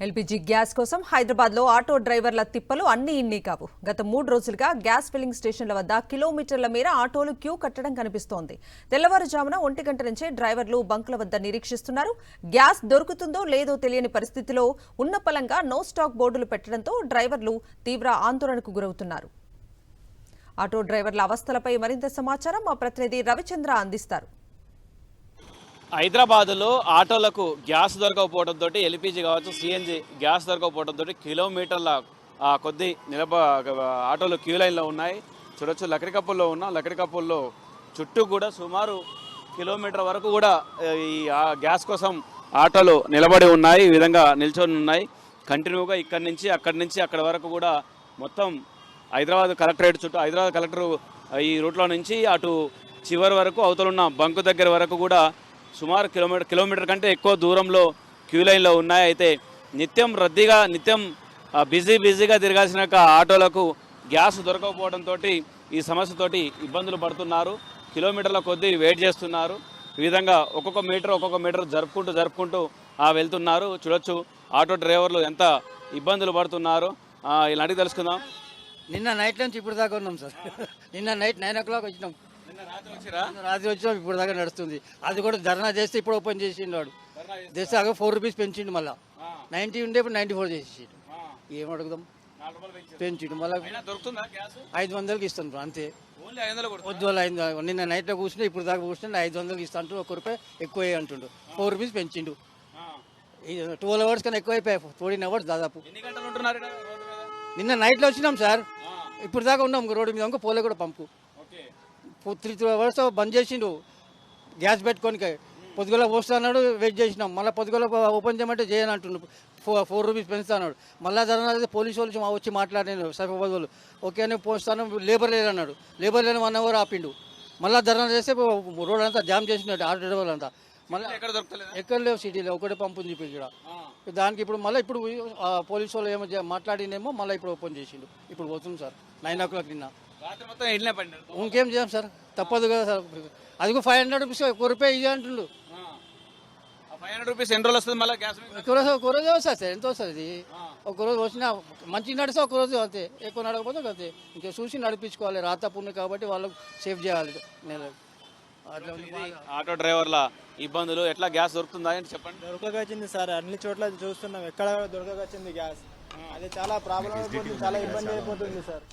LPG gas కోసం హైదరాబాద్లో auto డ్రైవర్ల తిప్పలు అన్నీ ఇన్ని కావు. గత 3 రోజులుగా గ్యాస్ ఫిల్లింగ్ స్టేషన్ల వద్ద కిలోమీటర్ల మేర ఆటోలు క్యూ కట్టడం కనిపిస్తోంది. తెల్లవారుజామున 1 గంట నుంచే డ్రైవర్లు బంకుల వద్ద నిరీక్షిస్తున్నారు. గ్యాస్ దొరుకుతుందో లేదో తెలియని పరిస్థితిలో ఉన్నపలంగా నో స్టాక్ బోర్డులు పెట్టడంతో డ్రైవర్లు తీవ్ర ఆందోళనకు గురవుతున్నారు. ఆటో డ్రైవర్ల అవస్థలపై మరింత సమాచారం మా ప్రతినిధి రవిచంద్ర అందిస్తారు. హైదరాబాద్లో ఆటోలకు గ్యాస్ దొరకకపోవడంతో ఎల్పీజీ కావచ్చు సిఎన్జి గ్యాస్ దొరకకపోవడంతో కిలోమీటర్ల కొద్ది ఆటోలు క్యూ లైన్లో ఉన్నాయి. చూడొచ్చు లకడికప్పుల్లో ఉన్న లకడికప్పుల్లో చుట్టూ కూడా సుమారు కిలోమీటర్ వరకు కూడా ఈ గ్యాస్ కోసం ఆటోలు నిలబడి ఉన్నాయి. ఈ విధంగా నిల్చొని ఉన్నాయి. కంటిన్యూగా ఇక్కడి నుంచి అక్కడి వరకు కూడా మొత్తం హైదరాబాద్ కలెక్టరేట్ చుట్టూ హైదరాబాద్ కలెక్టర్ ఈ రూట్లో నుంచి అటు చివరి వరకు అవతలున్న బంకు దగ్గర వరకు కూడా సుమారు కిలోమీటర్ కంటే ఎక్కువ దూరంలో క్యూ లైన్లో ఉన్నాయి. అయితే నిత్యం బిజీగా తిరగాల్సిన ఆటోలకు గ్యాస్ దొరకకపోవడంతో ఈ సమస్యతోటి ఇబ్బందులు పడుతున్నారు. కిలోమీటర్ల కొద్దీ వెయిట్ చేస్తున్నారు. ఈ విధంగా ఒక్కొక్క మీటర్ జరుపుకుంటూ వెళ్తున్నారు. చూడొచ్చు ఆటో డ్రైవర్లు ఎంత ఇబ్బందులు పడుతున్నారు. ఇలాంటివి తెలుసుకుందాం. నిన్న నైట్ నుంచి ఇప్పుడు దాకా ఉన్నాం సార్. నిన్న నైట్ 9 o'clock వచ్చినాం. రాత్రి వచ్చినాం, ఇప్పుడు దాకా నడుస్తుంది. అది కూడా ధర్నా చేస్తే ఇప్పుడు ఓపెన్ చేసిండు వాడు. చేస్తే 4 rupees పెంచిండు. మళ్ళీ 90 ఉండే ఇప్పుడు 94 చేసేసిండు. ఏం అడుగుదాం, పెంచిండు. మళ్ళీ 500కి ఇస్తాను అంతే. వద్దు వాళ్ళు 500 నిన్న నైట్లో కూర్చుంటే ఇప్పుడు దాకా కూర్చుంటే 500కి ఇస్తా అంటూ 1 రూపాయి ఎక్కువ అంటుండు. 4 rupees పెంచిండు. 12 hours కన్నా ఎక్కువ అయిపోయాయి. 14 hours దాదాపు. నిన్న నైట్లో వచ్చినాం సార్, ఇప్పుడు దాకా ఉన్నాం రోడ్డు మీద. ఇంకా పోలే కూడా పంపు 3 hours బంద్ చేసిండు. గ్యాస్ పెట్టుకొని పొద్దుగల పోస్తాడు, వెయిట్ చేసినాం. మళ్ళీ పొద్దుగల ఓపెన్ చేయమంటే చేయని అంటుండు. 4 rupees పెంచుతాడు. మళ్ళీ ధరణ పోలీసు వాళ్ళు వచ్చి మాట్లాడినారు. సైఫాబాద్ వాళ్ళు ఓకే అని పోస్తాను, లేబర్ లేదన్నాడు. లేబర్ లేని 1 hour ఆపిండు. మళ్ళీ ధరణ చేస్తే రోడ్ అంతా జామ్ చేసినట్టు ఆటో డ్రైవర్లు అంతా. మళ్ళీ ఎక్కడ లేవు సిటీలో, ఒకటే పంపు ఉంది ఇక్కడ. దానికి ఇప్పుడు మళ్ళీ పోలీసు వాళ్ళు ఏమో మాట్లాడినేమో మళ్ళీ ఇప్పుడు ఓపెన్ చేసిండు. ఇప్పుడు పోతుంది సార్ 9 o'clock. నిన్న ఇంకేం చేయం సార్, తప్పదు కదా సార్. అది 500 rupees 1 రూపాయి ఇవి అంటుండు. 500 rupees ఎన్ని రోజులు వస్తుంది? మళ్ళీ గ్యాస్ ఒక రోజు వస్తుంది సార్. ఎంత వస్తుంది? ఒక రోజు వచ్చినా మంచిగా నడిస్తే ఒక రోజు అంతే, ఎక్కువ నడకపోతే అంతే. ఇంకా చూసి నడిపించుకోవాలి. రాత పుణ్యం కాబట్టి వాళ్ళకు సేవ్ చేయాలి. ఆటో డ్రైవర్ల ఇబ్బందులు ఎట్లా గ్యాస్ దొరుకుతుందా అని చెప్పండి. దొరకకొచ్చింది సార్, అన్ని చోట్ల చూస్తున్నాం. ఎక్కడ దొరకకొచ్చింది గ్యాస్. అది చాలా ప్రాబ్లం అయిపోతుంది, చాలా ఇబ్బంది అయిపోతుంది సార్.